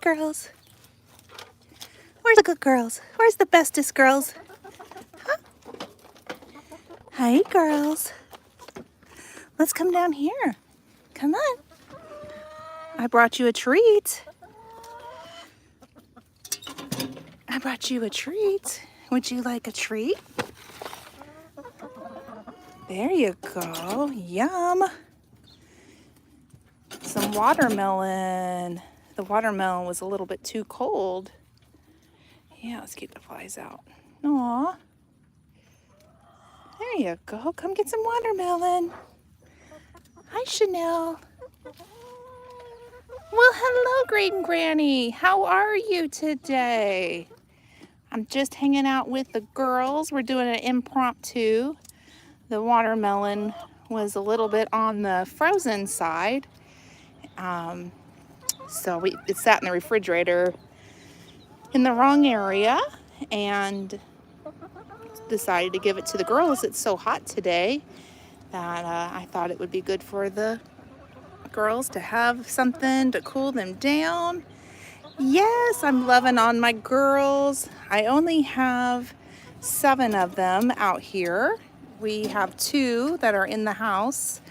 girls. Where's the good girls? Where's the bestest girls? Huh? Hi, girls. Let's come down here. Come on. I brought you a treat. I brought you a treat. Would you like a treat? There you go. Yum. Some watermelon. The watermelon was a little bit too cold. Yeah, let's keep the flies out. Aw. There you go. Come get some watermelon. Hi, Chanel. Well, hello, Great and Granny. How are you today? I'm just hanging out with the girls. We're doing an impromptu. The watermelon was a little bit on the frozen side. So it sat in the refrigerator in the wrong area and decided to give it to the girls. It's so hot today that I thought it would be good for the girls to have something to cool them down. Yes, I'm loving on my girls. I only have 7 of them out here. We have 2 that are in the house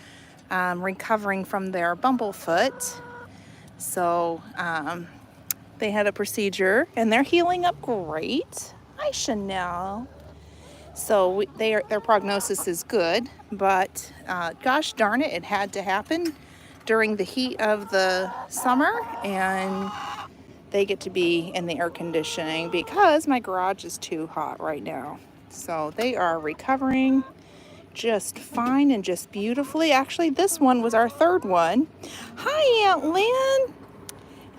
recovering from their bumblefoot. So they had a procedure and they're healing up great. Hi, Chanel. So their prognosis is good, but gosh darn it, it had to happen during the heat of the summer, and they get to be in the air conditioning because my garage is too hot right now. So they are recovering just fine and just beautifully. Actually, this one was our 3rd one. Hi, Aunt Lynn.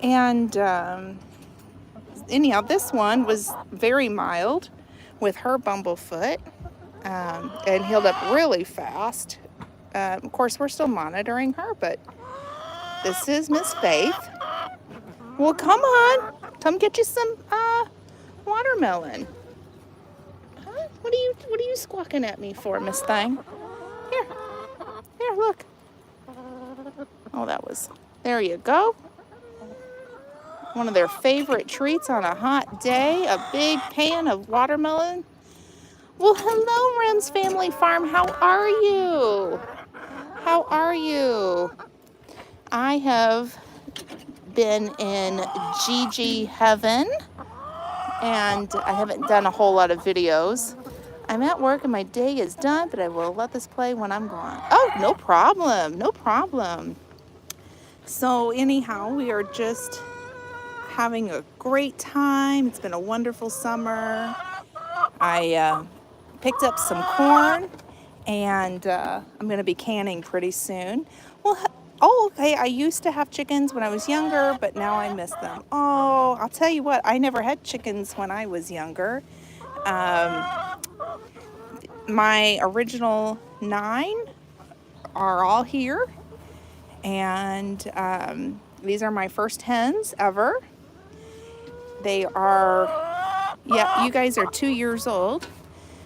And anyhow, this one was very mild with her bumblefoot and healed up really fast. Of course, we're still monitoring her, but this is Miss Faith. Well, come on. Come get you some watermelon. Huh? What are you squawking at me for, Miss Thing? Here, look. Oh, there you go. One of their favorite treats on a hot day, a big pan of watermelon. Well, hello, Rem's Family Farm. How are you? How are you? I have been in Gigi heaven, and I haven't done a whole lot of videos. I'm at work and my day is done, but I will let this play when I'm gone. Oh, no problem. No problem. So anyhow, we are just having a great time. It's been a wonderful summer. I picked up some corn, and I'm going to be canning pretty soon. Well, okay, I used to have chickens when I was younger, but now I miss them. Oh, I'll tell you what, I never had chickens when I was younger. My original 9 are all here, and these are my first hens ever. They are, yeah, you guys are 2 years old.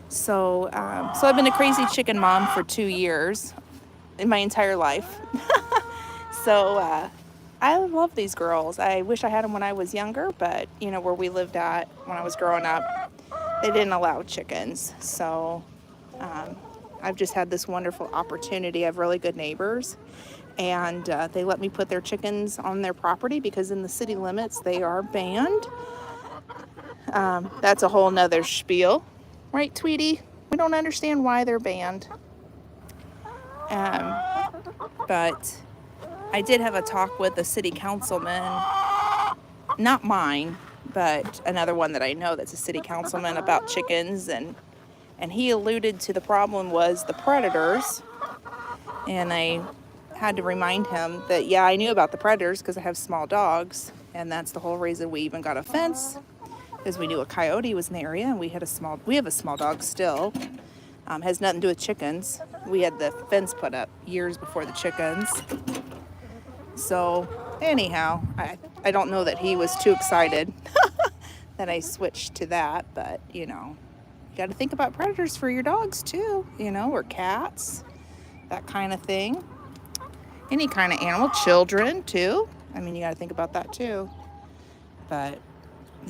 So I've been a crazy chicken mom for 2 years in my entire life. So I love these girls. I wish I had them when I was younger, but you know, where we lived at when I was growing up, they didn't allow chickens. So I've just had this wonderful opportunity. I have really good neighbors, and they let me put their chickens on their property because in the city limits they are banned. That's a whole nother spiel. Right, Tweety? We don't understand why they're banned. But I did have a talk with a city councilman, not mine, but another one that I know that's a city councilman about chickens, and he alluded to the problem was the predators. And I had to remind him that, yeah, I knew about the predators because I have small dogs, and that's the whole reason we even got a fence. Because we knew a coyote was in the area, and we have a small dog still. Has nothing to do with chickens. We had the fence put up years before the chickens. So anyhow, I don't know that he was too excited that I switched to that, but you know, you got to think about predators for your dogs too, you know, or cats, that kind of thing. Any kind of animal, children too. I mean, you got to think about that too. But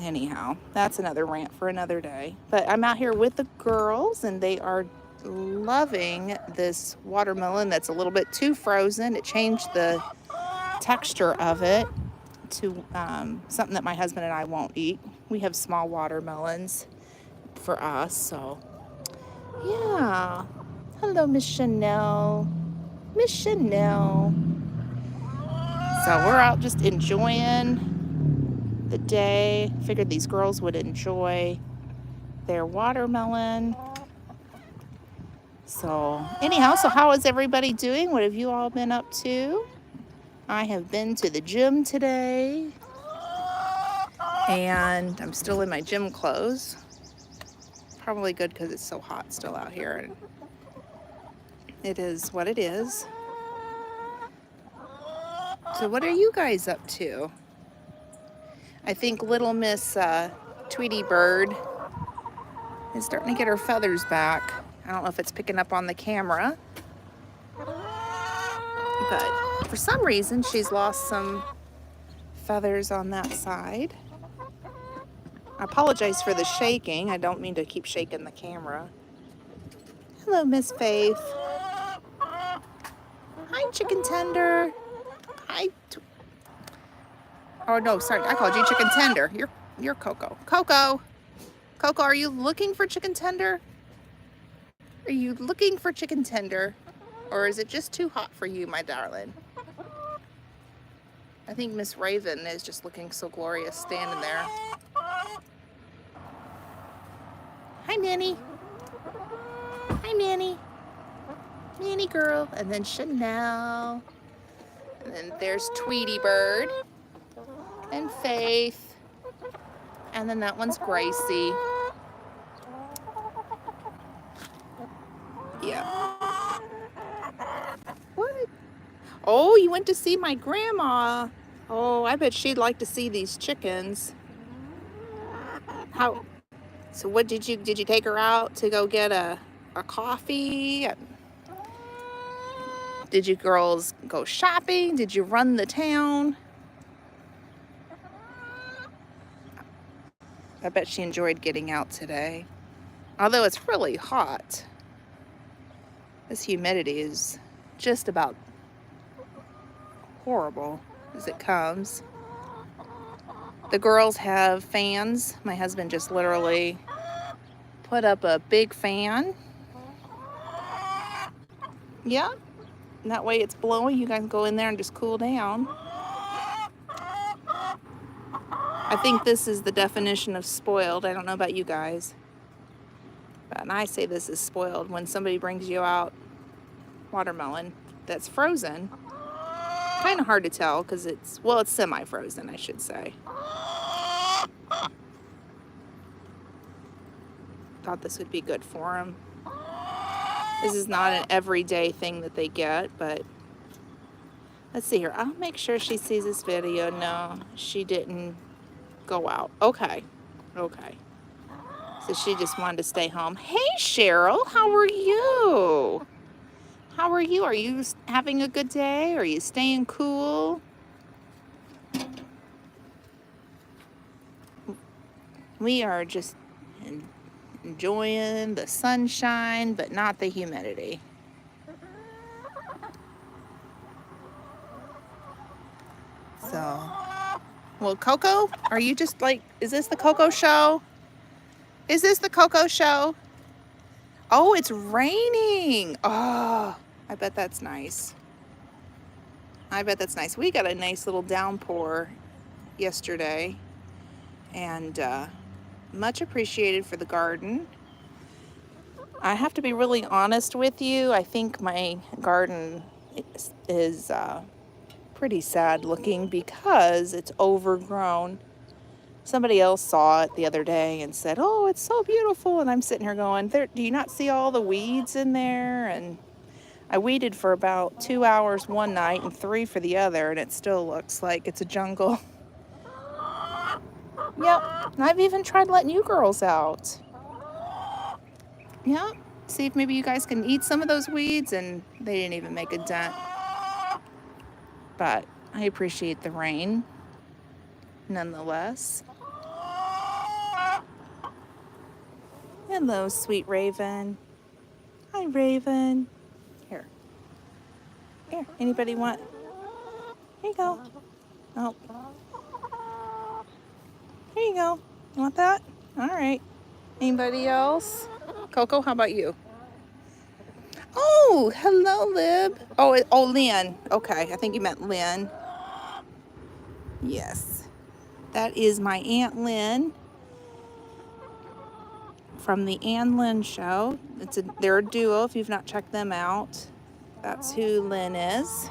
anyhow, that's another rant for another day. But I'm out here with the girls, and they are loving this watermelon that's a little bit too frozen. It changed the texture of it to something that my husband and I won't eat. We have small watermelons for us, so yeah. Hello, Miss Chanel. Miss Chanel. So we're out just enjoying the day. Figured these girls would enjoy their watermelon. So anyhow, so how is everybody doing? What have you all been up to? I have been to the gym today, and I'm still in my gym clothes. Probably good because it's so hot still out here, and it is what it is. So what are you guys up to? I think little Miss Tweety Bird is starting to get her feathers back. I don't know if it's picking up on the camera, but for some reason she's lost some feathers on that side. I apologize for the shaking. I don't mean to keep shaking the camera. Hello, Miss Faith. Hi, Chicken Tender. Hi. Oh no, sorry, I called you Chicken Tender. You're Coco. Coco, are you looking for Chicken Tender? Are you looking for Chicken Tender? Or is it just too hot for you, my darling? I think Miss Raven is just looking so glorious standing there. Hi, Nanny. Hi, Nanny. Nanny girl. And then Chanel. And then there's Tweety Bird. And Faith. And then that one's Gracie. Yeah. What? Oh, you went to see my grandma. Oh, I bet she'd like to see these chickens. How? So what did you take her out to go get a coffee? Did you girls go shopping? Did you run the town? I bet she enjoyed getting out today. Although it's really hot. This humidity is just about horrible as it comes. The girls have fans. My husband just literally put up a big fan. Yeah. And that way it's blowing. You guys go in there and just cool down. I think this is the definition of spoiled. I don't know about you guys. But I say this is spoiled when somebody brings you out watermelon that's frozen. Kind of hard to tell because it's semi-frozen, I should say. Thought this would be good for them. This is not an everyday thing that they get, but let's see here. I'll make sure she sees this video. No, she didn't go out. Okay. So she just wanted to stay home. Hey, Cheryl, how are you? Are you having a good day? Are you staying cool? We are just enjoying the sunshine, but not the humidity. So, well, Coco, are you just like, is this the Coco show? Is this the Coco show? Oh, it's raining. Oh, I bet that's nice. We got a nice little downpour yesterday, and much appreciated for the garden. I have to be really honest with you. I think my garden is pretty sad looking because it's overgrown. Somebody else saw it the other day and said, oh, it's so beautiful. And I'm sitting here going, do you not see all the weeds in there? And I weeded for about 2 hours one night and 3 for the other, and it still looks like it's a jungle. Yep, and I've even tried letting you girls out. Yep, see if maybe you guys can eat some of those weeds, and they didn't even make a dent. But I appreciate the rain. nonetheless. Hello, sweet Raven. Hi, Raven. Here. Here. Anybody want? Here you go. Oh. Here you go. You want that? All right. Anybody else? Coco, how about you? Oh, hello, Lib. Oh, Lynn. Okay, I think you meant Lynn. Yes. That is my Aunt Lynn from the Ann Lynn Show. They're a duo if you've not checked them out. That's who Lynn is.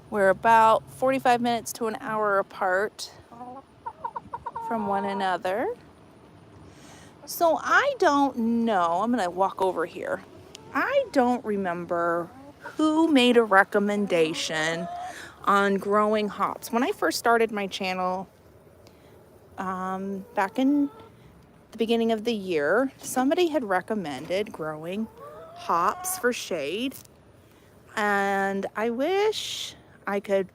We're about 45 minutes to an hour apart from one another. So I don't know. I'm going to walk over here. I don't remember who made a recommendation on growing hops. When I first started my channel back in the beginning of the year, somebody had recommended growing hops for shade. And I wish I'd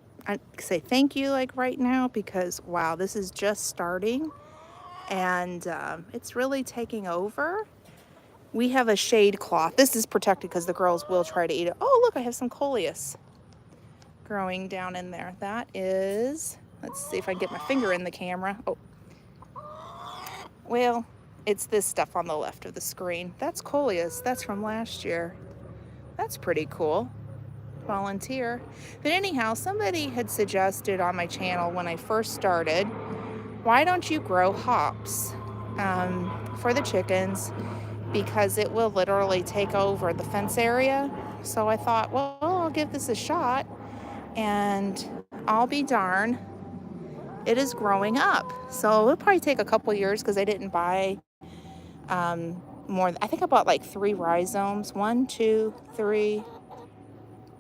say thank you like right now, because wow, this is just starting and it's really taking over. We have a shade cloth. This is protected because the girls will try to eat it. Oh, look, I have some coleus growing down in there. That is, let's see if I can get my finger in the camera. Oh, well, it's this stuff on the left of the screen. That's coleus. That's from last year. That's pretty cool. Volunteer. But anyhow, somebody had suggested on my channel when I first started, why don't you grow hops for the chickens, because it will literally take over the fence area. So I thought, well, I'll give this a shot, and I'll be darn, it is growing up. So it'll probably take a couple years because I didn't buy more. I think I bought like 3 rhizomes. 1, 2, 3.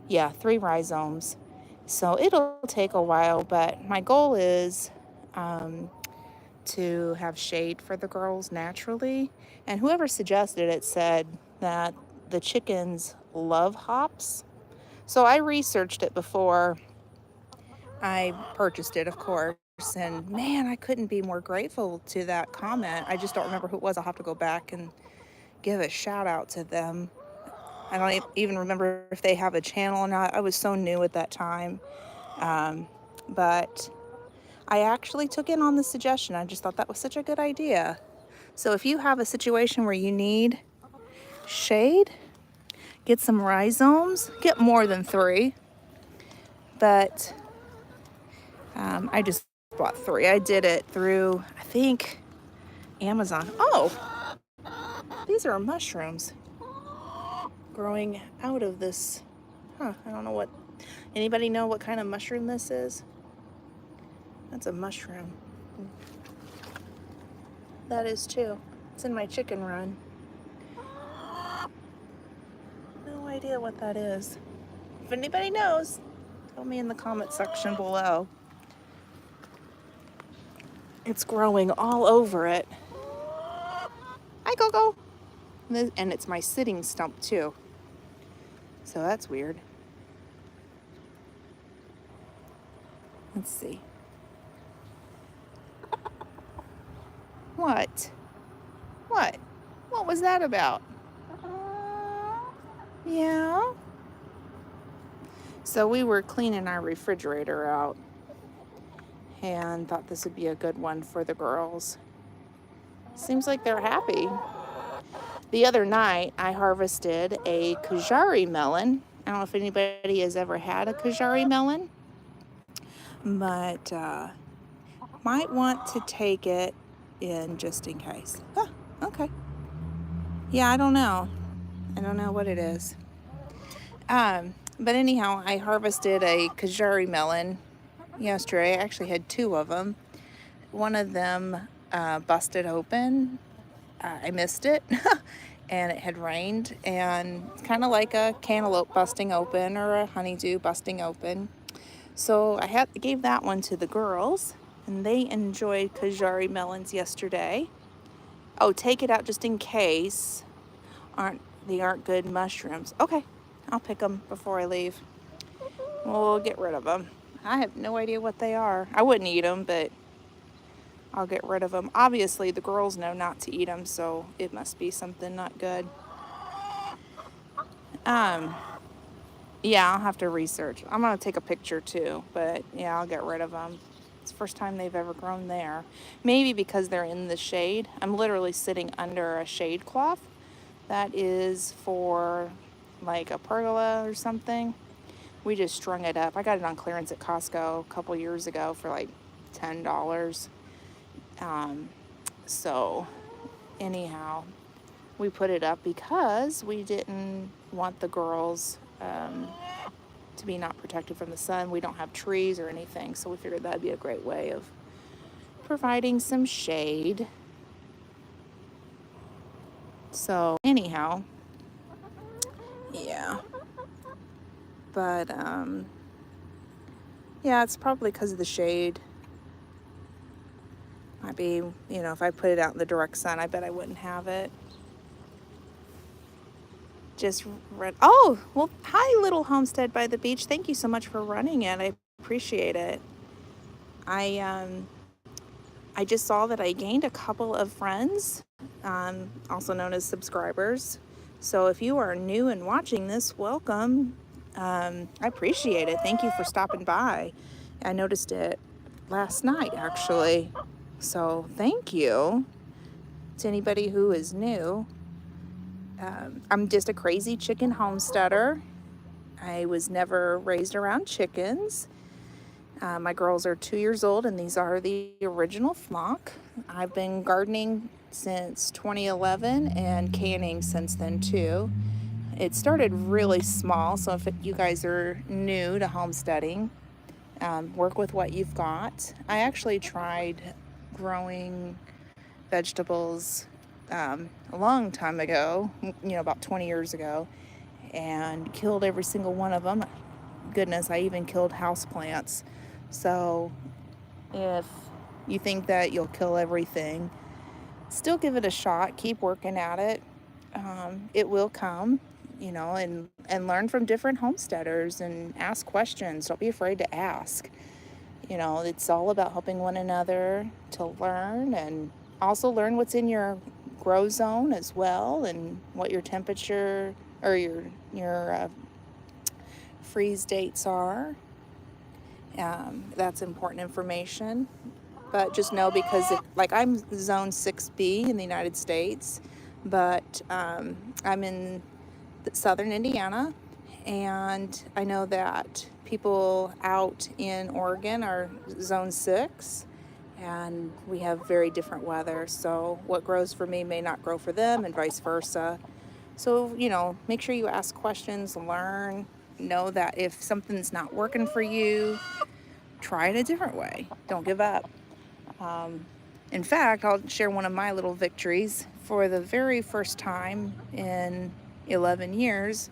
Yeah, 3 rhizomes. So it'll take a while, but my goal is to have shade for the girls naturally. And whoever suggested it said that the chickens love hops. So I researched it before I purchased it, of course. And man, I couldn't be more grateful to that comment. I just don't remember who it was. I'll have to go back and give a shout out to them. I don't even remember if they have a channel or not. I was so new at that time. But I actually took in on the suggestion. I just thought that was such a good idea. So if you have a situation where you need shade, get some rhizomes. Get more than 3. But I just bought 3. I did it through, I think, Amazon. Oh, these are mushrooms growing out of this. I don't know what. Anybody know what kind of mushroom this is? That's a mushroom. That is too. It's in my chicken run. No idea what that is. If anybody knows, tell me in the comment section below. It's growing all over it. Hi, Coco. And it's my sitting stump too. So that's weird. Let's see. What? What? What was that about? Yeah? So we were cleaning our refrigerator out and thought this would be a good one for the girls. Seems like they're happy. The other night, I harvested a Kajari melon. I don't know if anybody has ever had a Kajari melon, but might want to take it in just in case. Oh, okay. Yeah, I don't know. I don't know what it is. But anyhow, I harvested a Kajari melon yesterday. I actually had 2 of them. One of them busted open. I missed it. And it had rained, and it's kind of like a cantaloupe busting open or a honeydew busting open. So I gave that one to the girls, and they enjoyed Kajari melons yesterday. Oh, take it out just in case they aren't good mushrooms. Okay, I'll pick them before I leave. We'll get rid of them. I have no idea what they are. I wouldn't eat them, but I'll get rid of them. Obviously, the girls know not to eat them, so it must be something not good. Yeah, I'll have to research. I'm going to take a picture too, but yeah, I'll get rid of them. It's the first time they've ever grown there. Maybe because they're in the shade. I'm literally sitting under a shade cloth that is for like a pergola or something. We just strung it up. I got it on clearance at Costco a couple years ago for like $10. So anyhow, we put it up because we didn't want the girls to be not protected from the sun. We don't have trees or anything, so we figured that'd be a great way of providing some shade. So anyhow, yeah. But yeah, it's probably because of the shade. Might be, you know, if I put it out in the direct sun, I bet I wouldn't have it. Just read. Oh, well, hi, little homestead by the beach. Thank you so much for running it. I appreciate it. I just saw that I gained a couple of friends, also known as subscribers. So if you are new and watching this, welcome. I appreciate it. Thank you for stopping by. I noticed it last night, actually. So thank you to anybody who is new. I'm just a crazy chicken homesteader. I was never raised around chickens. My girls are 2 years old, and these are the original flock. I've been gardening since 2011 and canning since then too. It started really small, so if you guys are new to homesteading, work with what you've got. I actually tried growing vegetables a long time ago, about 20 years ago, and killed every single one of them. Goodness, I even killed houseplants. So if you think that you'll kill everything, still give it a shot. Keep working at it. It will come, and learn from different homesteaders and ask questions. Don't be afraid to ask. It's all about helping one another to learn, and also learn what's in your grow zone as well, and what your temperature or your freeze dates are. That's important information. But just know, because I'm zone 6B in the United States, but I'm in southern Indiana, and I know that people out in Oregon are zone 6, and we have very different weather. So what grows for me may not grow for them, and vice versa. So, make sure you ask questions, learn, know that if something's not working for you, try it a different way. Don't give up. In fact, I'll share one of my little victories. For the very first time in 11 years,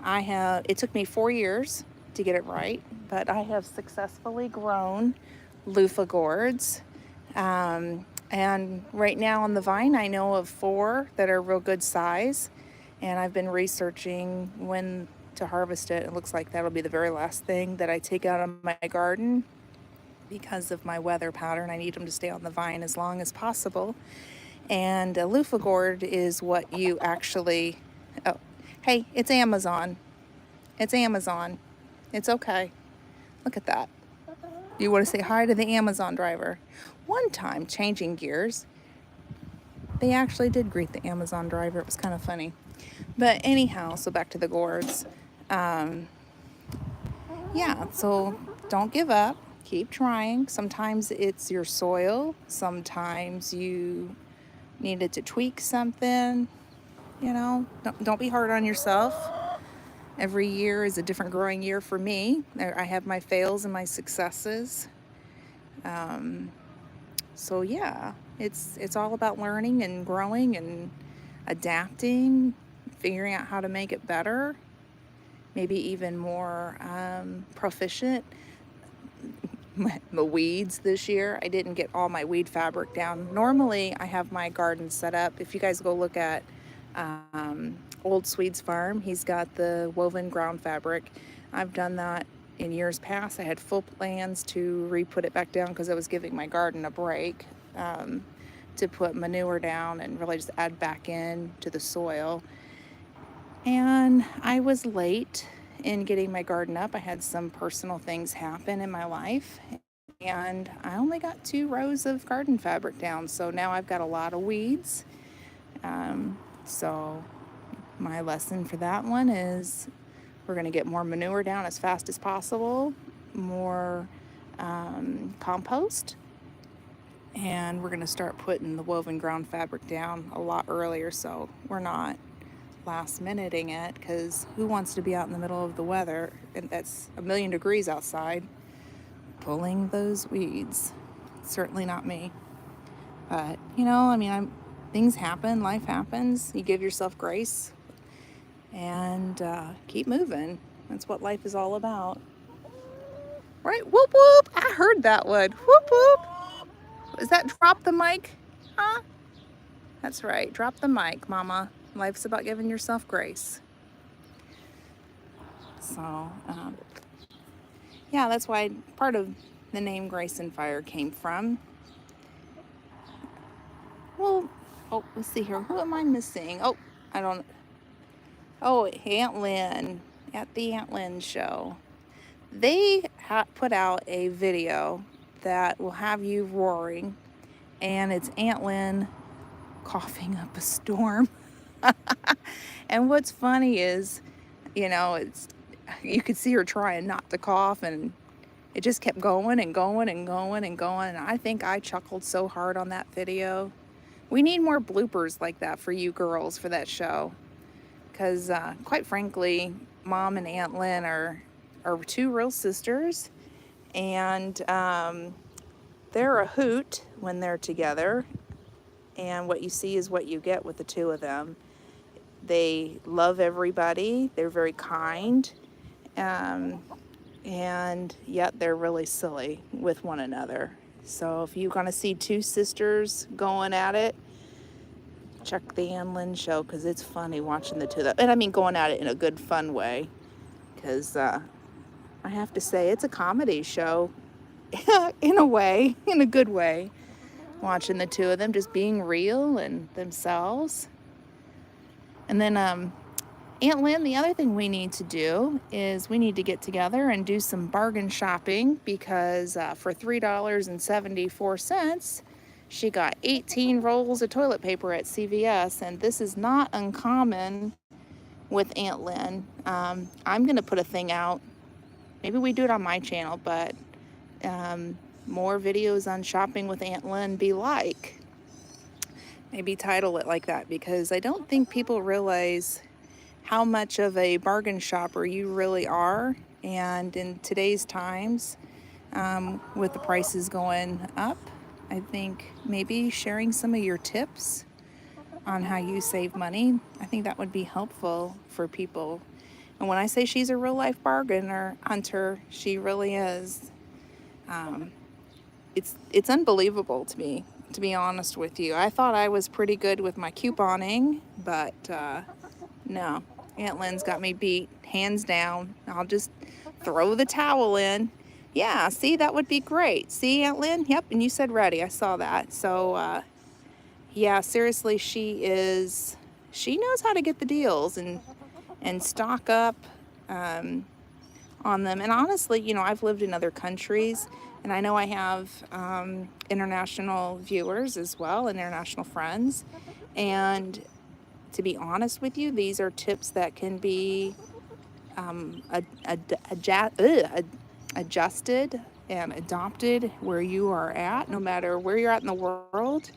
it took me 4 years to get it right, but I have successfully grown loofah gourds. And right now on the vine, I know of 4 that are real good size, and I've been researching when to harvest it. It looks like that'll be the very last thing that I take out of my garden. Because of my weather pattern, I need them to stay on the vine as long as possible. And a loofah gourd is what you actually... Oh, hey, it's Amazon. It's Amazon. It's okay. Look at that. You want to say hi to the Amazon driver? One time, changing gears, they actually did greet the Amazon driver. It was kind of funny. But anyhow, so back to the gourds. Yeah, so don't give up. Keep trying. Sometimes it's your soil. Sometimes you needed to tweak something. Don't be hard on yourself. Every year is a different growing year for me. I have my fails and my successes. So yeah, it's all about learning and growing and adapting, figuring out how to make it better, maybe even more proficient. The weeds this year, I didn't get all my weed fabric down. Normally I have my garden set up. If you guys go look at Old Swede's farm, he's got the woven ground fabric. I've done that in years past, I had full plans to re-put it back down because I was giving my garden a break, to put manure down and really just add back in to the soil. And I was late in getting my garden up. I had some personal things happen in my life, and I only got 2 rows of garden fabric down. So now I've got a lot of weeds. So my lesson for that one is we're going to get more manure down as fast as possible, more compost, and we're going to start putting the woven ground fabric down a lot earlier so we're not last minuting it, because who wants to be out in the middle of the weather and that's 1,000,000 degrees outside pulling those weeds? Certainly not me. But you know, I mean, things happen, life happens. You give yourself grace and keep moving. That's what life is all about. Right? Whoop whoop! I heard that one. Whoop whoop! Is that drop the mic? Huh? That's right. Drop the mic, Mama. Life's about giving yourself grace. So, yeah, that's why part of the name Grace and Fire came from. Well, oh, let's see here. Who am I missing? Oh, I don't. Oh, Aunt Lynn at the Aunt Lynn show. They put out a video that will have you roaring, and it's Aunt Lynn coughing up a storm. And what's funny is, you know, you could see her trying not to cough, and it just kept going and going and going and going. And I think I chuckled so hard on that video. We need more bloopers like that for you girls for that show, because quite frankly, Mom and Aunt Lynn are 2 real sisters, and they're a hoot when they're together, and what you see is what you get with the 2 of them. They love everybody, they're very kind, and yet they're really silly with one another. So if you're gonna see 2 sisters going at it, check the Ann Lynn show, because it's funny watching the 2 of them. And I mean going at it in a good fun way, because I have to say it's a comedy show in a way, in a good way, watching the 2 of them just being real and themselves. And then Aunt Lynn, the other thing we need to do is we need to get together and do some bargain shopping, because for $3.74, she got 18 rolls of toilet paper at CVS, and this is not uncommon with Aunt Lynn. I'm going to put a thing out. Maybe we do it on my channel, but more videos on shopping with Aunt Lynn be like. Maybe title it like that, because I don't think people realize how much of a bargain shopper you really are. And in today's times, with the prices going up, I think maybe sharing some of your tips on how you save money, I think that would be helpful for people. And when I say she's a real life bargainer hunter, she really is. It's unbelievable to me, to be honest with you. I thought I was pretty good with my couponing, but no, Aunt Lynn's got me beat, hands down. I'll just throw the towel in. Yeah, see, that would be great. See, Aunt Lynn? Yep, and you said ready. I saw that. So, yeah, seriously, she knows how to get the deals and stock up on them. And honestly, you know, I've lived in other countries, and I know I have international viewers as well, international friends. And to be honest with you, these are tips that can be adjusted and adopted where you are at, no matter where you're at in the world.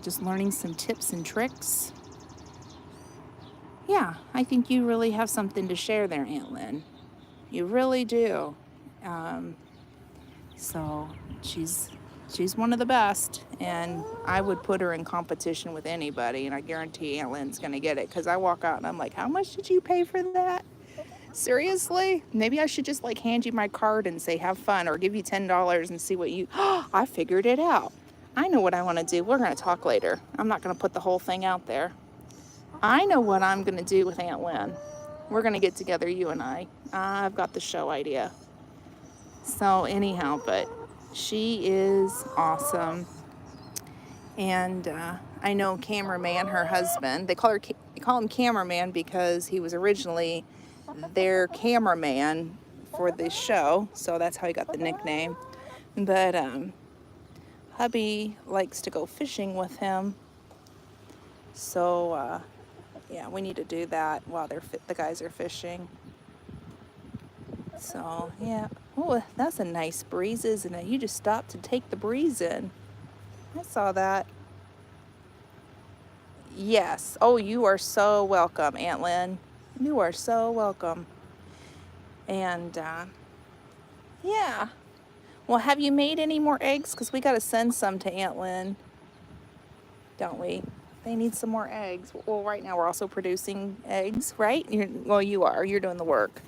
Just learning some tips and tricks. Yeah, I think you really have something to share there, Aunt Lynn. You really do. So she's one of the best, and I would put her in competition with anybody, and I guarantee Aunt Lynn's gonna get it, because I walk out and I'm like, how much did you pay for that? Seriously? Maybe I should just like hand you my card and say have fun, or give you $10 and see what you... I figured it out. I know what I want to do. We're going to talk later. I'm not going to put the whole thing out there. I know what I'm going to do with Aunt Lynn. We're going to get together, you and I. I've got the show idea. So anyhow, but she is awesome. And I know cameraman, her husband, they call him cameraman because he was originally their cameraman for this show. So that's how he got the nickname. But hubby likes to go fishing with him. So yeah, we need to do that while the guys are fishing. So yeah. Oh, that's a nice breeze, isn't it? You just stopped to take the breeze in. I saw that. Yes. Oh, you are so welcome, Aunt Lynn. You are so welcome. And yeah. Well, have you made any more eggs? Because we got to send some to Aunt Lynn, don't we? They need some more eggs. Well, right now we're also producing eggs, right? Well, you are. You're doing the work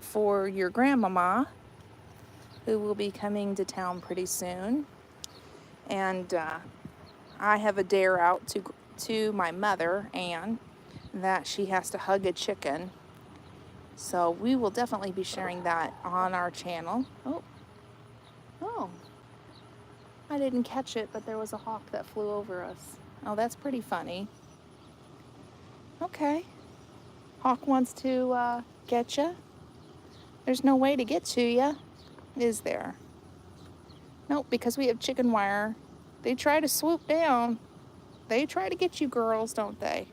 for your grandmama, who will be coming to town pretty soon. And I have a dare out to my mother, Anne, that she has to hug a chicken. So we will definitely be sharing that on our channel. Oh, I didn't catch it, but there was a hawk that flew over us. Oh, that's pretty funny. Okay. Hawk wants to get you. There's no way to get to you, is there? Nope, because we have chicken wire. They try to swoop down. They try to get you girls, don't they?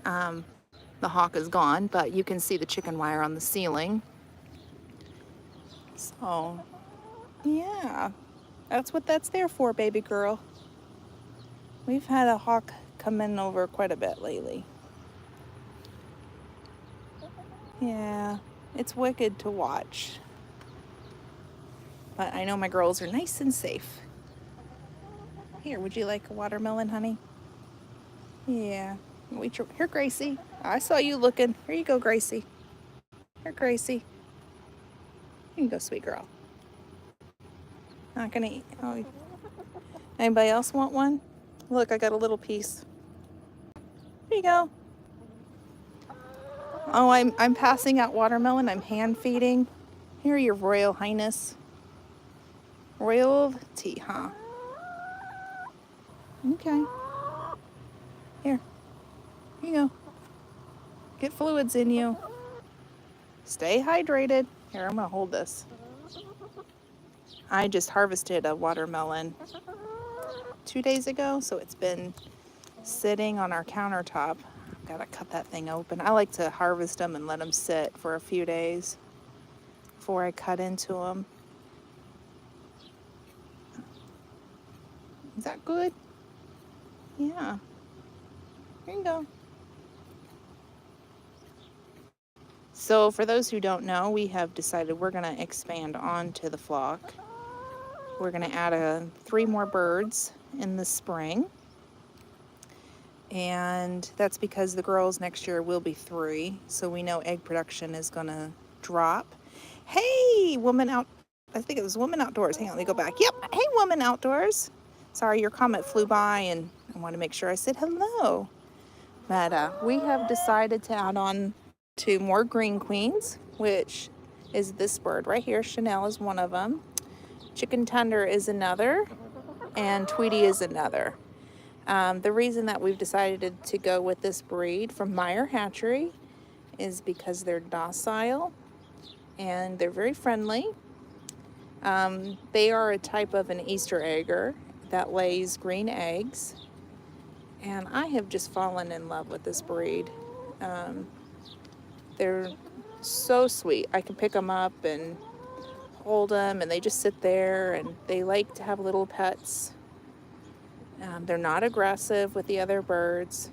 The hawk is gone, but you can see the chicken wire on the ceiling. So, yeah, that's what that's there for, baby girl. We've had a hawk come in over quite a bit lately. Yeah, it's wicked to watch. But I know my girls are nice and safe. Here, would you like a watermelon, honey? Yeah. Here, Gracie. I saw you looking. Here you go, Gracie. Here, Gracie. Here you go, sweet girl. Not gonna eat. Oh. Anybody else want one? Look, I got a little piece. Here you go. Oh, I'm passing out watermelon. I'm hand feeding. Here, your Royal Highness. Royalty, huh? Okay. Here. Here you go. Get fluids in you. Stay hydrated. Here, I'm gonna hold this. I just harvested a watermelon 2 days ago, so it's been sitting on our countertop. Gotta cut that thing open. I like to harvest them and let them sit for a few days before I cut into them. Is that good? Yeah. Here you go. So for those who don't know, we have decided we're going to expand onto the flock. We're going to add 3 more birds in the spring. And that's because the girls next year will be 3. So we know egg production is going to drop. Hey, I think it was Woman Outdoors. Hang on, let me go back. Yep. Hey, Woman Outdoors. Sorry, your comment flew by and I want to make sure I said hello. But we have decided to add on 2 more green queens, which is this bird right here. Chanel is one of them. Chicken Tender is another. And Tweety is another. The reason that we've decided to go with this breed from Meyer Hatchery is because they're docile and they're very friendly. They are a type of an Easter egger that lays green eggs. And I have just fallen in love with this breed. They're so sweet. I can pick them up and hold them, and they just sit there, and they like to have little pets. They're not aggressive with the other birds.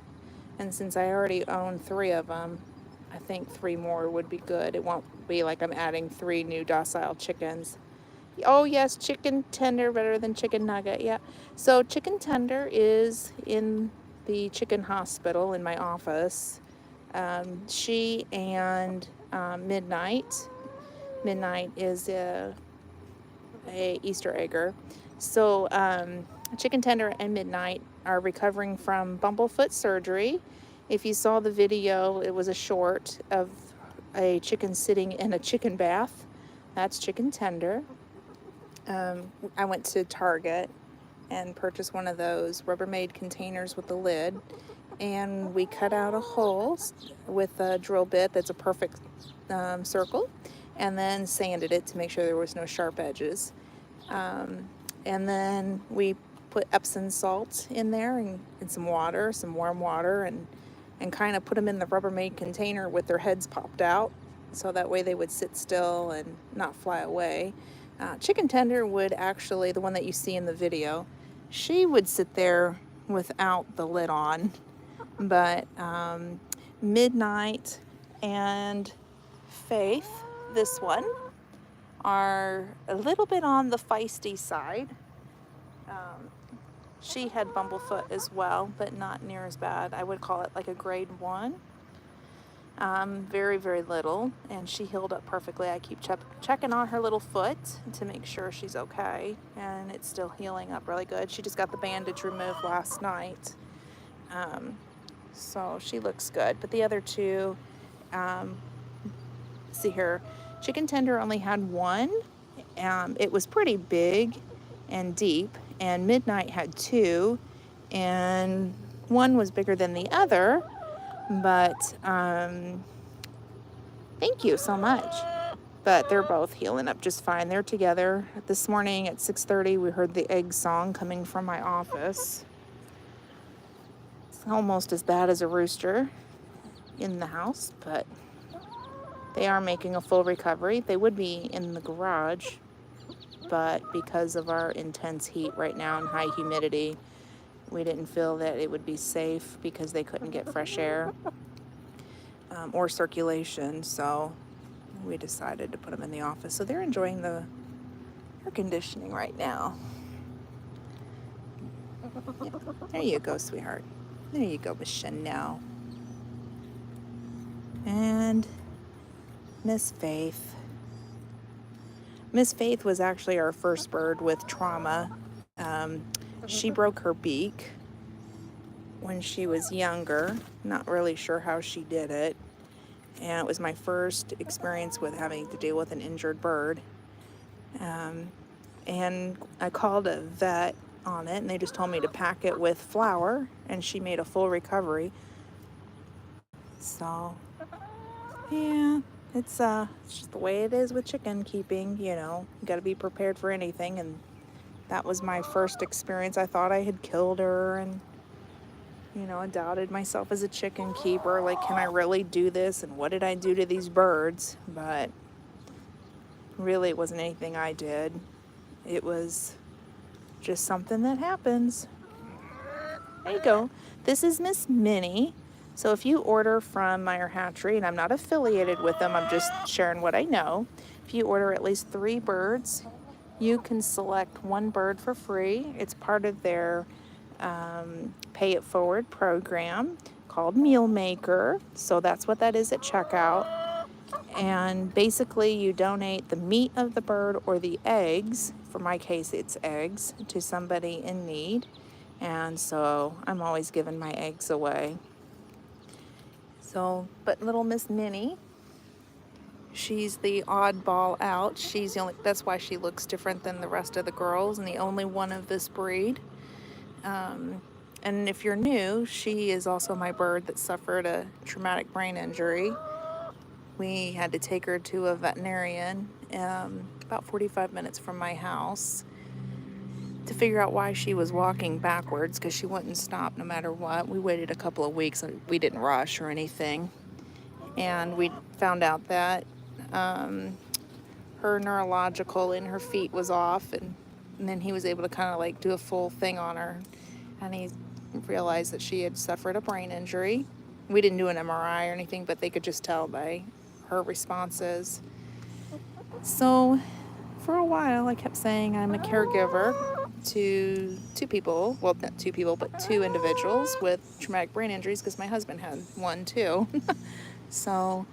And since I already own 3 of them, I think 3 more would be good. It won't be like I'm adding 3 new docile chickens. Oh yes, Chicken Tender better than Chicken Nugget. Yeah. So Chicken Tender is in the chicken hospital in my office. She and Midnight. Midnight is a Easter egger. So Chicken Tender and Midnight are recovering from bumblefoot surgery, If you saw the video, it was a short of a chicken sitting in a chicken bath. That's chicken tender. I went to Target and purchased one of those Rubbermaid containers with the lid, and we cut out a hole with a drill bit that's a perfect circle, and then sanded it to make sure there was no sharp edges. And then we put Epsom salt in there and some water, some warm water, and kind of put them in the Rubbermaid container with their heads popped out, so that way they would sit still and not fly away. Chicken tender would actually, the one that you see in the video, she would sit there without the lid on, but Midnight and Faith, this one, are a little bit on the feisty side. She had bumblefoot as well, but not near as bad. I would call it like a grade 1. Very, very little, and she healed up perfectly. I keep checking on her little foot to make sure she's okay, and it's still healing up really good. She just got the bandage removed last night, so she looks good. But the other two, see here, chicken tender only had one. It was pretty big and deep, and Midnight had two, and one was bigger than the other. But thank you so much. But they're both healing up just fine. They're together. This morning at 6:30, we heard the egg song coming from my office. It's almost as bad as a rooster in the house, but they are making a full recovery. They would be in the garage, but because of our intense heat right now and high humidity, we didn't feel that it would be safe because they couldn't get fresh air or circulation, so we decided to put them in the office. So they're enjoying the air conditioning right now. Yeah. There you go, sweetheart. There you go, Miss Chanel. And Miss Faith. Miss Faith was actually our first bird with trauma. She broke her beak when she was younger. Not really sure how she did it. And it was my first experience with having to deal with an injured bird. And I called a vet on it, and they just told me to pack it with flour, and she made a full recovery. So, yeah, it's just the way it is with chicken keeping, you know. You got to be prepared for anything, and that was my first experience. I thought I had killed her, and, you know, I doubted myself as a chicken keeper. Like, can I really do this? And what did I do to these birds? But really, it wasn't anything I did. It was just something that happens. There you go. This is Miss Minnie. So if you order from Meyer Hatchery, and I'm not affiliated with them, I'm just sharing what I know. If you order at least 3 birds, you can select one bird for free. It's part of their Pay It Forward program called Meal Maker. So that's what that is at checkout. And basically you donate the meat of the bird or the eggs, for my case it's eggs, to somebody in need. And so I'm always giving my eggs away. So, but little Miss Minnie, she's the oddball out. She's the only, that's why she looks different than the rest of the girls, and the only one of this breed. And if you're new, she is also my bird that suffered a traumatic brain injury. We had to take her to a veterinarian about 45 minutes from my house to figure out why she was walking backwards, because she wouldn't stop no matter what. We waited a couple of weeks, and we didn't rush or anything. And we found out that her neurological in her feet was off, and then he was able to kind of like do a full thing on her, and he realized that she had suffered a brain injury. We didn't do an MRI or anything, but they could just tell by her responses. So for a while I kept saying I'm a caregiver to 2 people, well, not 2 people, but 2 individuals with traumatic brain injuries, because my husband had one too. So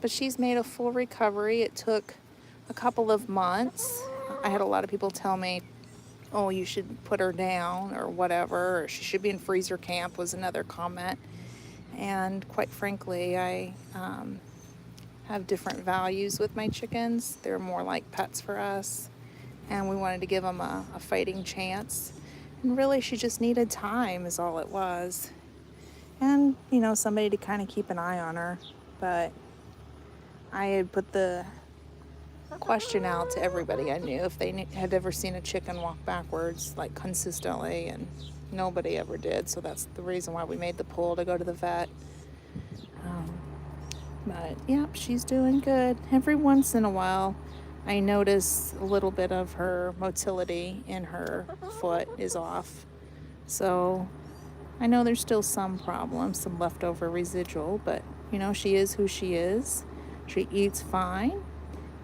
but she's made a full recovery. It took a couple of months. I had a lot of people tell me oh, you should put her down or whatever, or she should be in freezer camp was another comment. And quite frankly, I have different values with my chickens. They're more like pets for us, and we wanted to give them a fighting chance. And really, she just needed time is all it was. And, you know, somebody to kind of keep an eye on her. But I had put the question out to everybody I knew if they had ever seen a chicken walk backwards, like consistently, and nobody ever did. So that's the reason why we made the poll to go to the vet. But yep, she's doing good. Every once in a while, I notice a little bit of her motility in her foot is off. So I know there's still some problems, some leftover residual, but you know, she is who she is. She eats fine.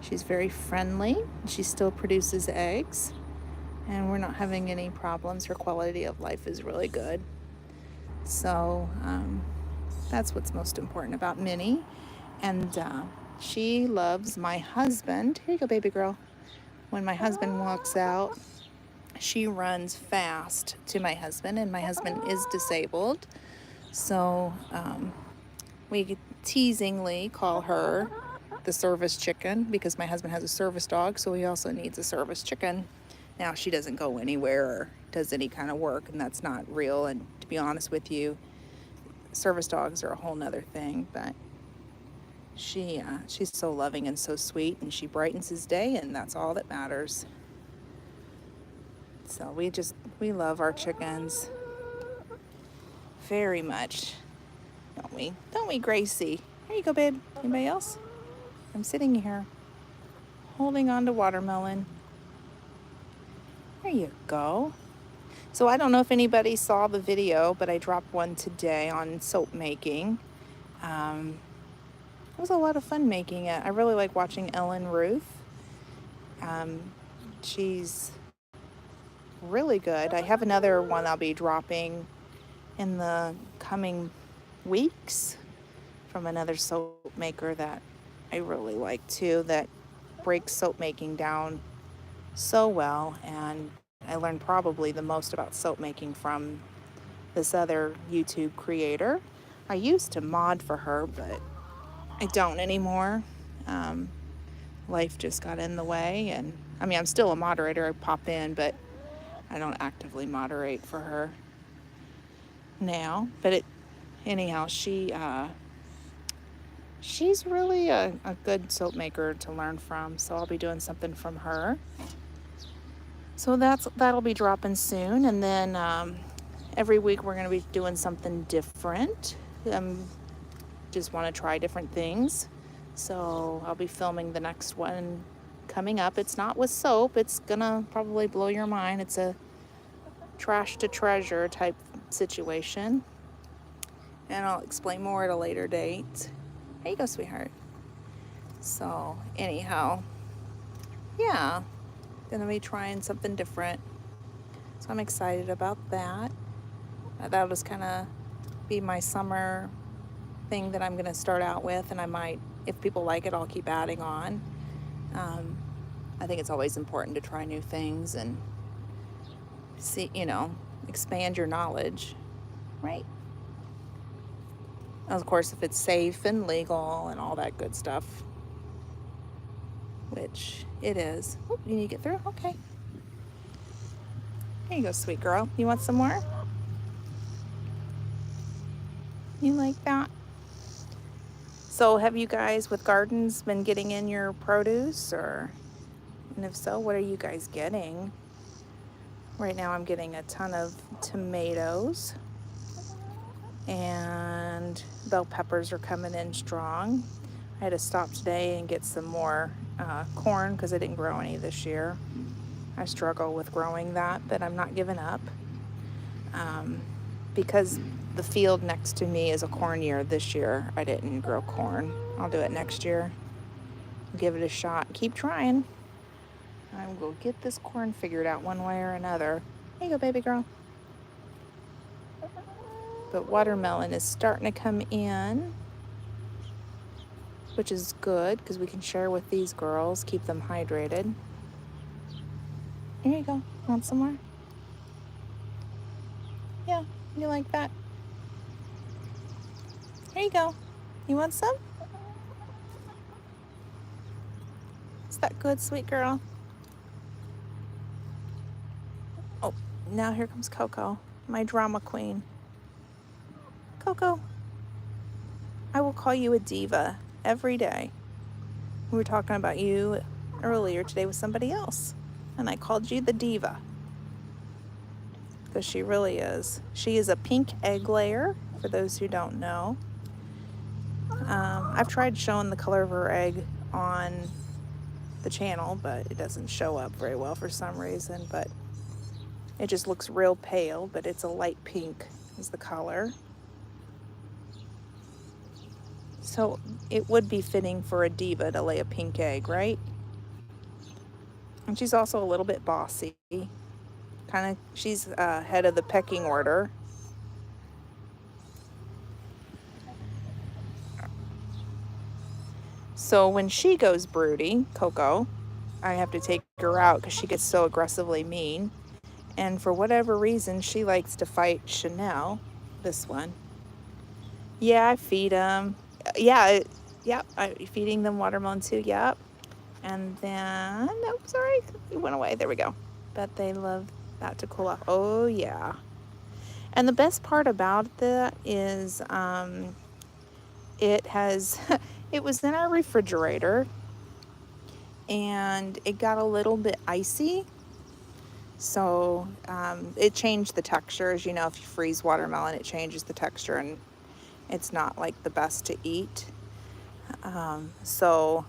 She's very friendly. She still produces eggs, and we're not having any problems. Her quality of life is really good. So that's what's most important about Minnie. And she loves my husband. Here you go, baby girl. When my husband walks out, she runs fast to my husband, and my husband is disabled. So we teasingly call her the service chicken because my husband has a service dog, so he also needs a service chicken. Now, she doesn't go anywhere or does any kind of work, and that's not real. And to be honest with you, service dogs are a whole nother thing, but she's so loving and so sweet, and she brightens his day, and that's all that matters. So we love our chickens very much, don't we? Don't we, Gracie? Here you go, babe. Anybody else? I'm sitting here holding on to watermelon. There you go. So I don't know if anybody saw the video, but I dropped one today on soap making. It was a lot of fun making it. I really like watching Ellen Ruth. She's really good. I have another one I'll be dropping in the coming weeks from another soap maker that I really like too, that breaks soap making down so well. And I learned probably the most about soap making from this other YouTube creator. I used to mod for her, but I don't anymore. Life just got in the way, and I mean, I'm still a moderator. I pop in, but I don't actively moderate for her now. But anyhow, she's really a good soap maker to learn from. So I'll be doing something from her. So that'll be dropping soon, and then every week we're going to be doing something different. Just want to try different things. So I'll be filming the next one coming up. It's not with soap. It's gonna probably blow your mind. It's a trash to treasure type situation, and I'll explain more at a later date. There you go, sweetheart. So anyhow, yeah, gonna be trying something different. So I'm excited about that. That'll just kind of be my summer thing that I'm going to start out with, and I might, if people like it, I'll keep adding on. I think it's always important to try new things and see, expand your knowledge, right? Of course, if it's safe and legal and all that good stuff, which it is. Oh, you need to get through? Okay. Here you go, sweet girl. You want some more? You like that? So have you guys with gardens been getting in your produce, and if so, what are you guys getting? Right now I'm getting a ton of tomatoes, and bell peppers are coming in strong. I had to stop today and get some more corn because I didn't grow any this year. I struggle with growing that, but I'm not giving up. Because the field next to me is a corn year this year, I didn't grow corn. I'll do it next year. Give it a shot. Keep trying. I will get this corn figured out one way or another. Here you go, baby girl. But watermelon is starting to come in, which is good because we can share with these girls, keep them hydrated. Here you go. Want some more? Yeah, you like that? Here you go. You want some? Is that good, sweet girl? Oh, now here comes Coco, my drama queen. Coco, I will call you a diva every day. We were talking about you earlier today with somebody else, and I called you the diva because she really is. She is a pink egg layer, for those who don't know. I've tried showing the color of her egg on the channel, but it doesn't show up very well for some reason, but it just looks real pale, but it's a light pink is the color. So it would be fitting for a diva to lay a pink egg, right? And she's also a little bit bossy. She's head of the pecking order. So when she goes broody, Coco, I have to take her out because she gets so aggressively mean. And for whatever reason, she likes to fight Chanel, this one. Yeah, I feed them. Yep, I'm feeding them watermelon too, yep. And then, nope, sorry, it went away. There we go. But they love that to cool off. Oh, yeah. And the best part about that is it has, it was in our refrigerator and it got a little bit icy. So it changed the texture. As you know, if you freeze watermelon, it changes the texture and it's not like the best to eat. So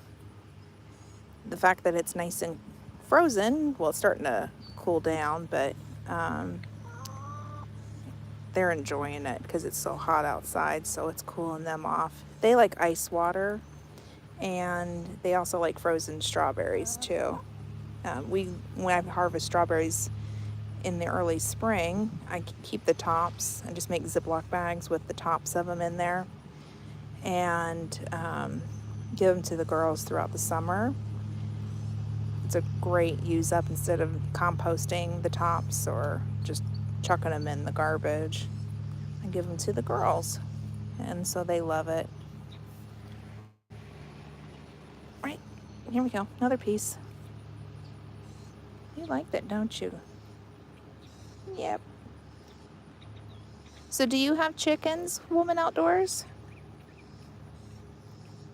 the fact that it's nice and frozen, well, it's starting to cool down, but they're enjoying it because it's so hot outside, so it's cooling them off. They like ice water, and they also like frozen strawberries too. When I harvest strawberries in the early spring, I keep the tops and just make Ziploc bags with the tops of them in there, and give them to the girls throughout the summer. It's a great use up instead of composting the tops or just chucking them in the garbage. I give them to the girls, and so they love it. Right, here we go, another piece. You like that, don't you? Yep. So do you have chickens, Woman Outdoors?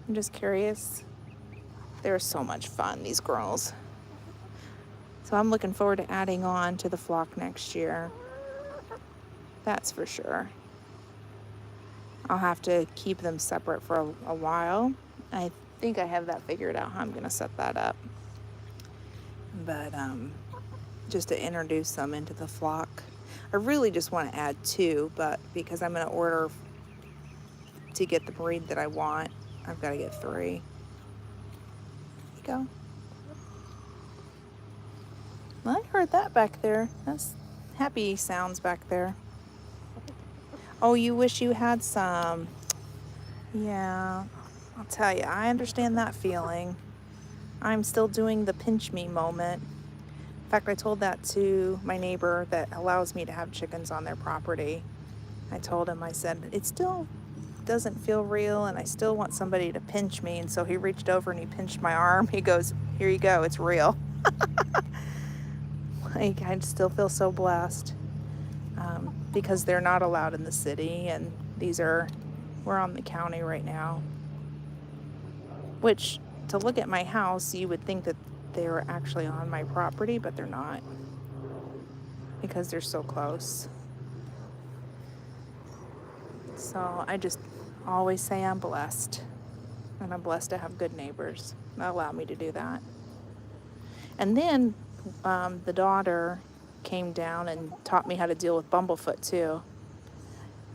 I'm just curious. They're so much fun, these girls. So I'm looking forward to adding on to the flock next year. That's for sure. I'll have to keep them separate for a while. I think I have that figured out how I'm going to set that up. But just to introduce them into the flock. I really just want to add 2, but because I'm going to order to get the breed that I want, I've got to get 3. There you go. Well, I heard that back there. That's happy sounds back there. Oh, you wish you had some. Yeah, I'll tell you, I understand that feeling. I'm still doing the pinch me moment. In fact, I told that to my neighbor that allows me to have chickens on their property. I told him, I said, it still doesn't feel real and I still want somebody to pinch me. And so he reached over and he pinched my arm. He goes, here you go, it's real. Like, I still feel so blessed because they're not allowed in the city, and we're on the county right now. Which, to look at my house, you would think that they were actually on my property, but they're not because they're so close. So I just always say I'm blessed, and I'm blessed to have good neighbors that allow me to do that. And then the daughter came down and taught me how to deal with bumblefoot too.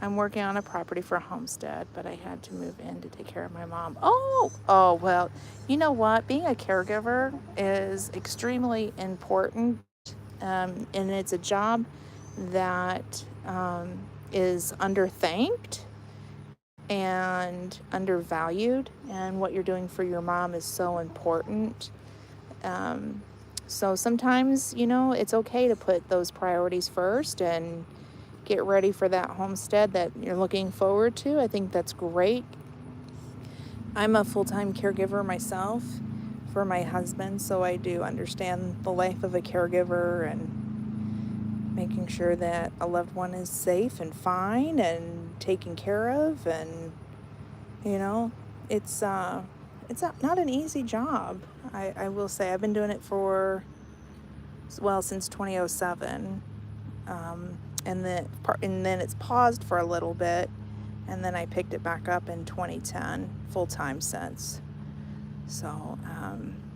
I'm working on a property for a homestead, but I had to move in to take care of my mom. Oh, well, you know what? Being a caregiver is extremely important, and it's a job that is underthanked and undervalued, and what you're doing for your mom is so important. So sometimes, it's okay to put those priorities first and get ready for that homestead that you're looking forward to. I think that's great. I'm a full-time caregiver myself for my husband, so I do understand the life of a caregiver and making sure that a loved one is safe and fine and taken care of. And you know it's not an easy job. I will say I've been doing it for, well, since 2007. And then it's paused for a little bit, and then I picked it back up in 2010 full time since. So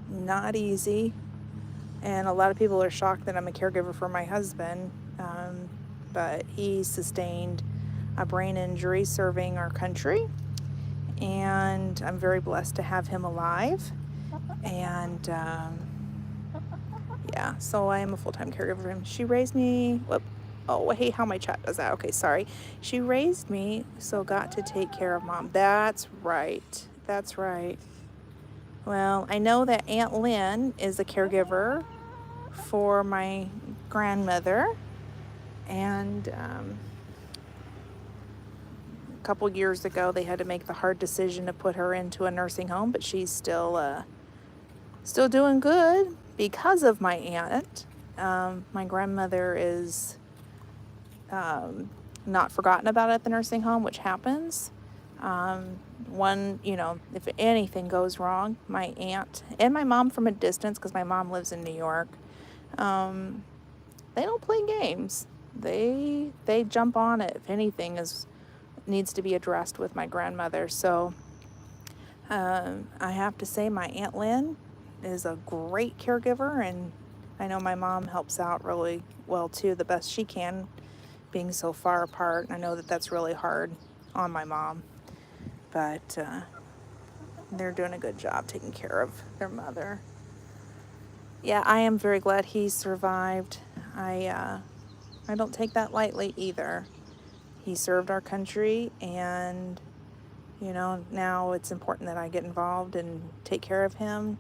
not easy, and a lot of people are shocked that I'm a caregiver for my husband, but he sustained a brain injury serving our country, and I'm very blessed to have him alive. And yeah, so I am a full-time caregiver for him. She raised me, whoop, oh, I hate how my chat does that. Okay, sorry. She raised me, so got to take care of mom. That's right. That's right. Well, I know that Aunt Lynn is a caregiver for my grandmother, and a couple years ago they had to make the hard decision to put her into a nursing home, but she's still doing good because of my aunt. My grandmother is not forgotten about at the nursing home, which happens. If anything goes wrong, my aunt and my mom from a distance, because my mom lives in New York, they don't play games. They jump on it if anything needs to be addressed with my grandmother. So I have to say my Aunt Lynn is a great caregiver, and I know my mom helps out really well too, the best she can, being so far apart. I know that that's really hard on my mom, but they're doing a good job taking care of their mother. Yeah, I am very glad he survived. I don't take that lightly either. He served our country, and now it's important that I get involved and take care of him.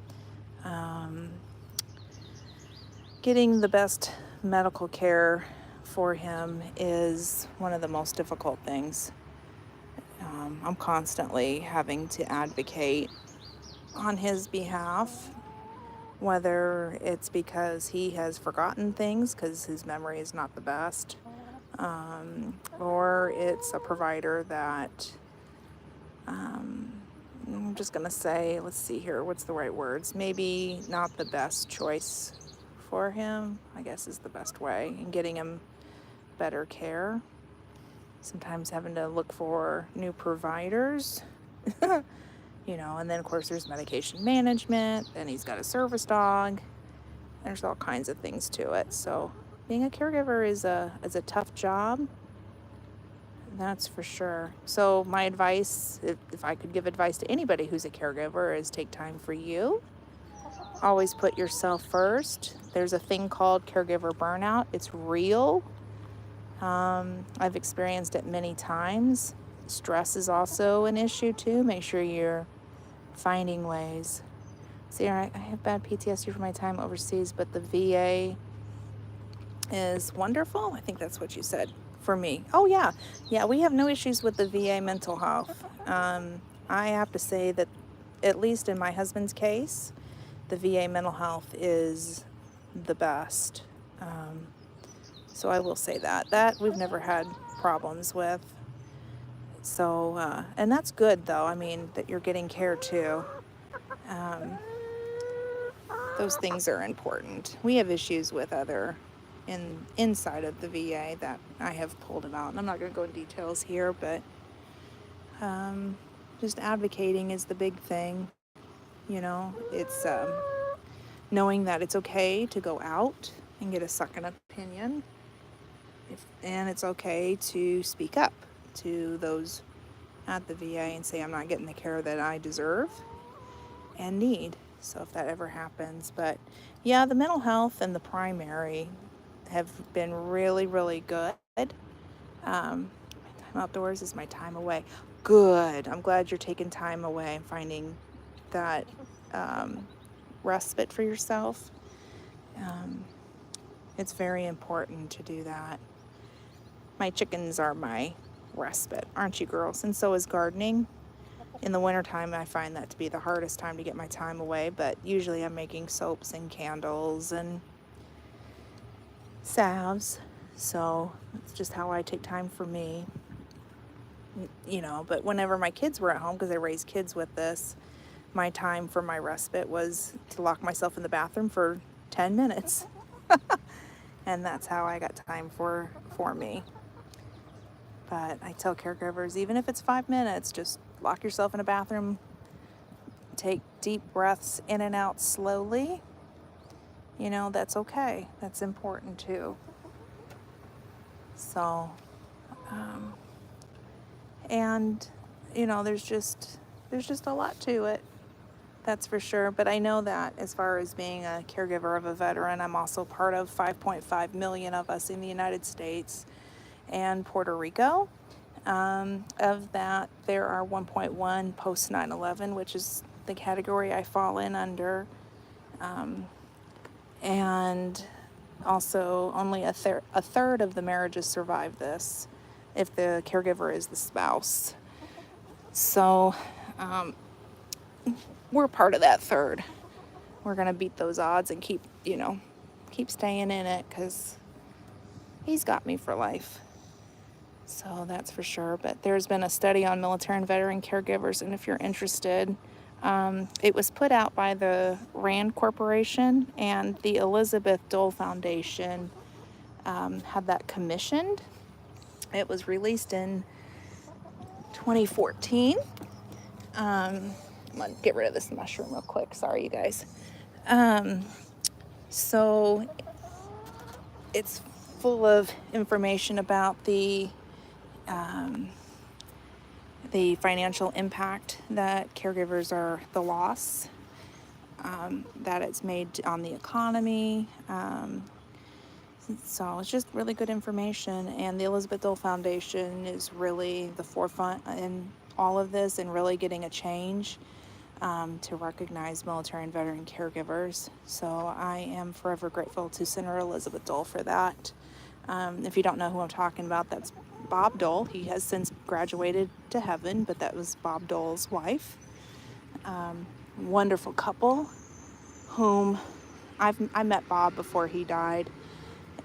Getting the best medical care for him is one of the most difficult things. I'm constantly having to advocate on his behalf, whether it's because he has forgotten things because his memory is not the best, or it's a provider that, I'm just going to say, let's see here, what's the right words? Maybe not the best choice for him, I guess is the best way, in getting him better care. Sometimes having to look for new providers, and then of course there's medication management, and he's got a service dog. There's all kinds of things to it. So being a caregiver is a tough job. That's for sure. So my advice, if I could give advice to anybody who's a caregiver, is take time for you. Always put yourself first. There's a thing called caregiver burnout. It's real. I've experienced it many times. Stress is also an issue too. Make sure you're finding ways. See, I have bad PTSD from my time overseas, but the VA is wonderful. I think that's what you said for me. Oh yeah, we have no issues with the VA mental health. I have to say that, at least in my husband's case, the VA mental health is the best. So I will say that we've never had problems with. So, and that's good though. I mean, that you're getting care too. Those things are important. We have issues with inside of the VA that I have pulled them out. And I'm not going to go into details here, but just advocating is the big thing. It's knowing that it's okay to go out and get a second opinion. And it's okay to speak up to those at the VA and say, I'm not getting the care that I deserve and need. So if that ever happens. But yeah, the mental health and the primary have been really, really good. My time outdoors is my time away. Good. I'm glad you're taking time away and finding that respite for yourself. It's very important to do that. My chickens are my respite, aren't you girls? And so is gardening. In the wintertime, I find that to be the hardest time to get my time away, but usually I'm making soaps and candles and salves. So it's just how I take time for me. But whenever my kids were at home, because I raised kids with this, my time for my respite was to lock myself in the bathroom for 10 minutes. And that's how I got time for me. But I tell caregivers, even if it's 5 minutes, just lock yourself in a bathroom, take deep breaths in and out slowly. That's okay. That's important too. So, and there's just a lot to it. That's for sure. But I know that as far as being a caregiver of a veteran, I'm also part of 5.5 million of us in the United States and Puerto Rico. Of that, there are 1.1 post 9/11, which is the category I fall in under. And also, only a third of the marriages survive this if the caregiver is the spouse. So, we're part of that third. We're going to beat those odds and keep staying in it, because he's got me for life. So that's for sure. But there's been a study on military and veteran caregivers, and if you're interested, it was put out by the RAND Corporation, and the Elizabeth Dole Foundation had that commissioned. It was released in 2014. I'm going to get rid of this mushroom real quick. Sorry, you guys. So it's full of information about the financial impact that caregivers are, the loss that it's made on the economy. So it's just really good information, and the Elizabeth Dole Foundation is really the forefront in all of this and really getting a change to recognize military and veteran caregivers. So I am forever grateful to Senator Elizabeth Dole for that. If you don't know who I'm talking about, that's Bob Dole. He has since graduated to heaven, but that was Bob Dole's wife. Wonderful couple whom I met Bob before he died,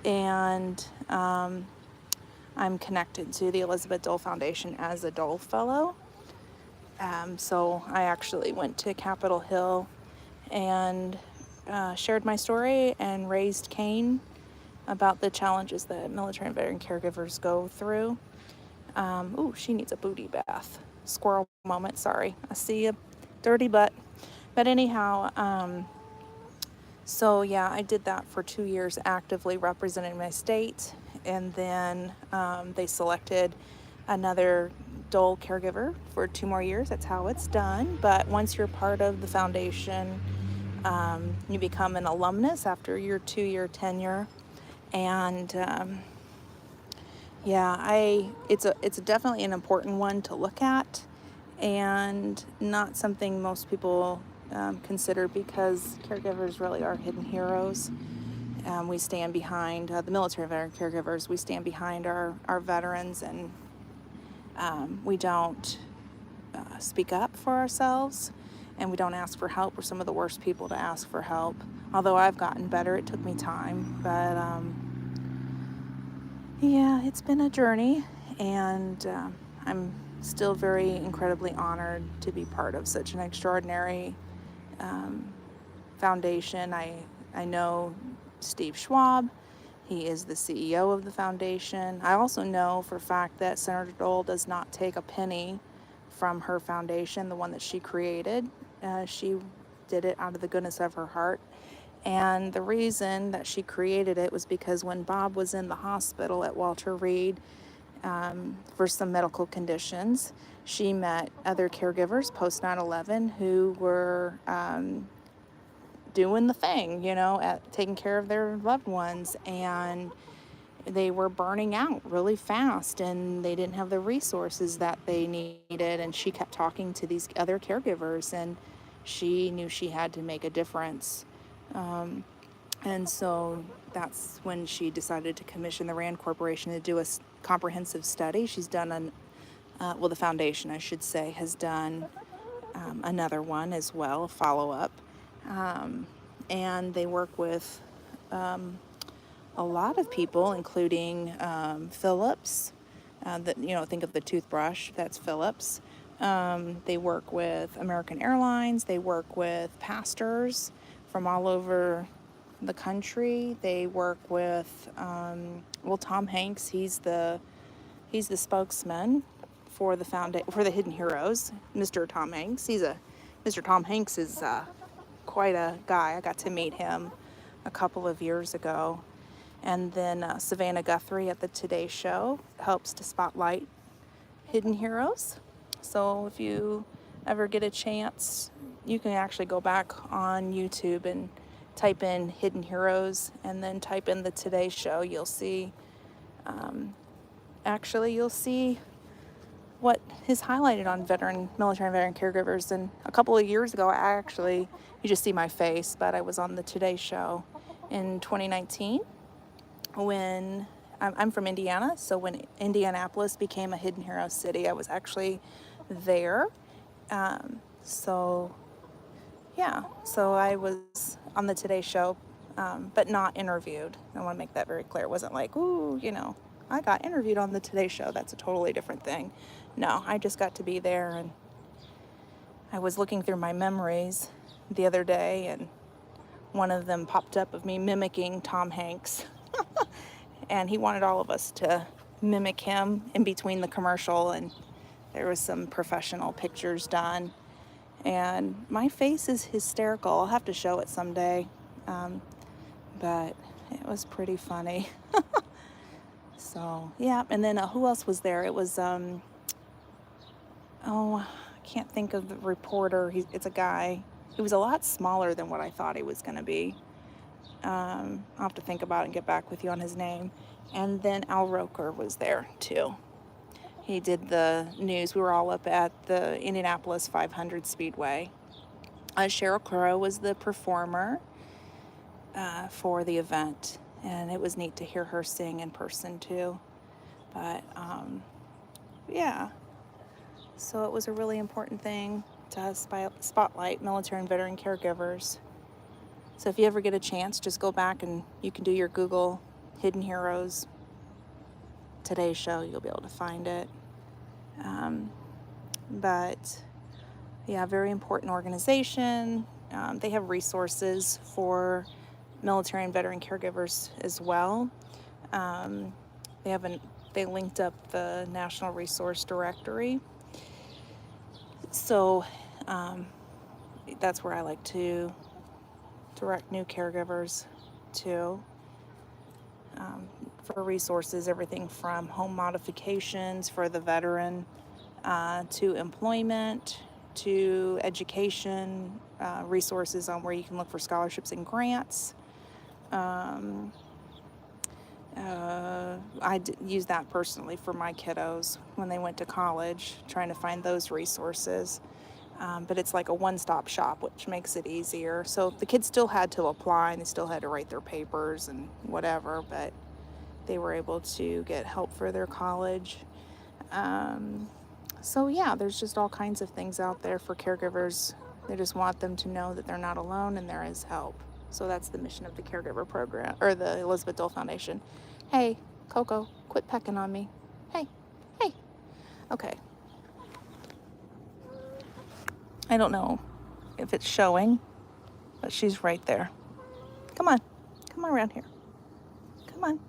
and I'm connected to the Elizabeth Dole Foundation as a Dole Fellow. So I actually went to Capitol Hill and shared my story and raised Cain about the challenges that military and veteran caregivers go through. Ooh, she needs a booty bath. Squirrel moment, sorry. I see a dirty butt. But anyhow, so yeah, I did that for 2 years, actively representing my state. And then they selected another Dole caregiver for 2 more years. That's how it's done. But once you're part of the foundation, you become an alumnus after your 2-year tenure. And it's definitely an important one to look at, and not something most people consider, because caregivers really are hidden heroes. We stand behind the military veteran caregivers. We stand behind our veterans, and we don't speak up for ourselves, and we don't ask for help. We're some of the worst people to ask for help. Although I've gotten better, it took me time, but yeah, it's been a journey, and I'm still very incredibly honored to be part of such an extraordinary foundation. I know Steve Schwab. He is the CEO of the foundation. I also know for a fact that Senator Dole does not take a penny from her foundation, the one that she created. She did it out of the goodness of her heart. And the reason that she created it was because when Bob was in the hospital at Walter Reed for some medical conditions, she met other caregivers post 9/11 who were doing the thing, at taking care of their loved ones, and they were burning out really fast, and they didn't have the resources that they needed. And she kept talking to these other caregivers, and she knew she had to make a difference. And so that's when she decided to commission the Rand Corporation to do a comprehensive study. She's done well, the foundation, I should say, has done another one as well, a follow-up. And they work with a lot of people, including Philips. Think of the toothbrush, that's Philips. They work with American Airlines. They work with pastors from all over the country. They work with Tom Hanks. He's the spokesman for the Hidden Heroes. Mr. Tom Hanks. Mr. Tom Hanks is quite a guy. I got to meet him a couple of years ago. And then Savannah Guthrie at the Today Show helps to spotlight Hidden Heroes. So if you ever get a chance, you can actually go back on YouTube and type in Hidden Heroes and then type in the Today Show. You'll see what is highlighted on military and veteran caregivers. And a couple of years ago, you just see my face, but I was on the Today Show in 2019 when I'm from Indiana. So when Indianapolis became a Hidden Hero city, I was actually there. So I was on the Today Show, but not interviewed. I want to make that very clear. It wasn't like, I got interviewed on the Today Show. That's a totally different thing. No, I just got to be there, and I was looking through my memories the other day, and one of them popped up of me mimicking Tom Hanks. And he wanted all of us to mimic him in between the commercial, and there was some professional pictures done. And my face is hysterical. I'll have to show it someday. But it was pretty funny. So, yeah. And then who else was there? It was, I can't think of the reporter. It's a guy. He was a lot smaller than what I thought he was going to be. I'll have to think about it and get back with you on his name. And then Al Roker was there too. He did the news. We were all up at the Indianapolis 500 Speedway. Sheryl Crow was the performer for the event, and it was neat to hear her sing in person too. But yeah, so it was a really important thing to spotlight military and veteran caregivers. So if you ever get a chance, just go back and you can do your Google Hidden Heroes Today Show. You'll be able to find it. But yeah, very important organization. They have resources for military and veteran caregivers as well. They linked up the National Resource Directory. So that's where I like to direct new caregivers to for resources, everything from home modifications for the veteran to employment, to education, resources on where you can look for scholarships and grants. I use that personally for my kiddos when they went to college, trying to find those resources. But it's like a one-stop shop, which makes it easier. So the kids still had to apply and they still had to write their papers and whatever, but they were able to get help for their college. So yeah, there's just all kinds of things out there for caregivers. They just want them to know that they're not alone and there is help. So that's the mission of the caregiver program, or the Elizabeth Dole Foundation. Hey, Coco, quit pecking on me. Hey. Okay. I don't know if it's showing, but she's right there. Come on around here. Come on.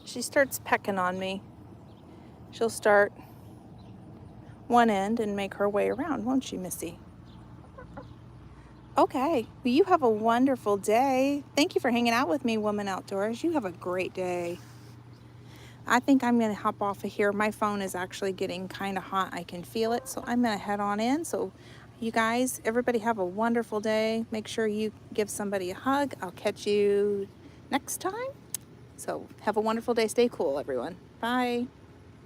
She starts pecking on me. She'll start one end and make her way around, won't you, Missy? Okay, well, you have a wonderful day. Thank you for hanging out with me, Woman Outdoors. You have a great day. I think I'm going to hop off of here. My phone is actually getting kind of hot. I can feel it, so I'm going to head on in. So you guys, everybody have a wonderful day. Make sure you give somebody a hug. I'll catch you next time. So have a wonderful day. Stay cool, everyone. Bye.